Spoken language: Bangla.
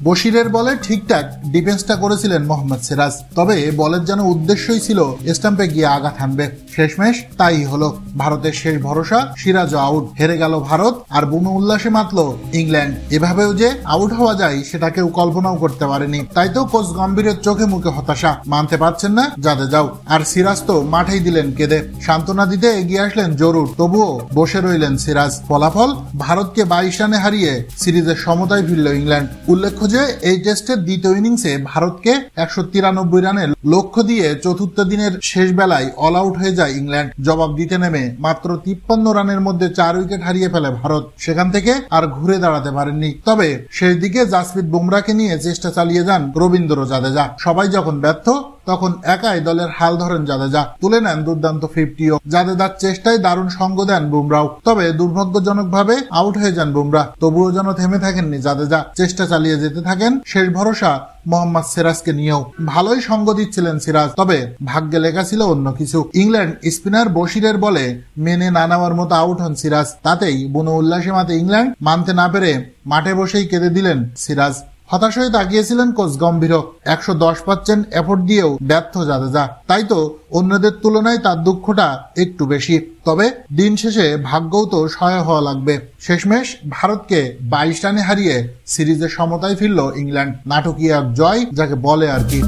বশিরের বলে ঠিকঠাক ডিফেন্সটা করেছিলেন মোহাম্মদ সিরাজ, তবে বলের যেন উদ্দেশ্যই ছিল স্টাম্পে গিয়ে আঘাত হানবে। শেষমেশ তাই হলো। ভারতের শেষ ভরসা সিরাজও আউট। হেরে গেল ভারত আর বুনো উল্লাসে মাতল ইংল্যান্ড। এভাবেও যে আউট হওয়া যায় সেটা কেউ কল্পনাও করতে পারেনি। তাই তো কোচ গম্ভীরের চোখে মুখে হতাশা, মানতে পারছেন না জাদেজাও। আর সিরাজ তো মাঠেই দিলেন কেঁদে। সান্ত্বনা দিতে এগিয়ে আসলেন জরুর, তবুও বসে রইলেন সিরাজ। ফলাফল ভারতকে 22 রানে হারিয়ে সিরিজের সমতায় ফিরল ইংল্যান্ড। উল্লেখ্য যে এই টেস্টের দ্বিতীয় ইনিংসে ভারতকে 193 রানের লক্ষ্য দিয়ে চতুর্থ দিনের শেষ বেলায় অল আউট হয়ে যায় ইংল্যান্ড। জবাব দিতে নেমে মাত্র 53 রানের মধ্যে 4 উইকেট হারিয়ে ফেলে ভারত। সেখান থেকে আর ঘুরে দাঁড়াতে পারেননি। তবে শেষ দিকে জাসপ্রীত বুমরাকে নিয়ে চেষ্টা চালিয়ে যান রবীন্দ্র জাদেজা। সবাই যখন ব্যর্থ তখন একাই দলের হাল ধরেন জাদেজা, তুলে নেন দুর্দান্ত 50ও। জাদেজার চেষ্টায় দারুণ সঙ্গ দেন বুমরাও, তবে দুর্ভাগ্যজনকভাবে আউট হয়ে যান বুমরা। তবুও যেন থেমে থাকেননি জাদেজা, চেষ্টা চালিয়ে যেতে থাকেন। শেষ ভরসা মোহাম্মদ সিরাজকে নিয়েও ভালোই সঙ্গ দিচ্ছিলেন সিরাজ, তবে ভাগ্যে লেখা ছিল অন্য কিছু। ইংল্যান্ড স্পিনার বশিরের বলে মেনে না নেওয়ার মতো আউট হন সিরাজ। তাতেই বুনো উল্লাসে মাতে ইংল্যান্ড, মানতে না পেরে মাঠে বসেই কেঁদে দিলেন সিরাজ। হতাশ হয়ে তাকিয়েছিলেন কোচ গম্ভীরও। 110 পাচ্ছেন এফোর্ট দিয়েও ব্যর্থ জাদেজা। তাই তো অন্যদের তুলনায় তার দুঃখটা একটু বেশি। তবে দিন শেষে ভাগ্যও তো সহায় হওয়া লাগবে। শেষমেশ ভারতকে 22 রানে হারিয়ে সিরিজের সমতায় ফিরল ইংল্যান্ড। নাটকীয় জয় যাকে বলে আর কি।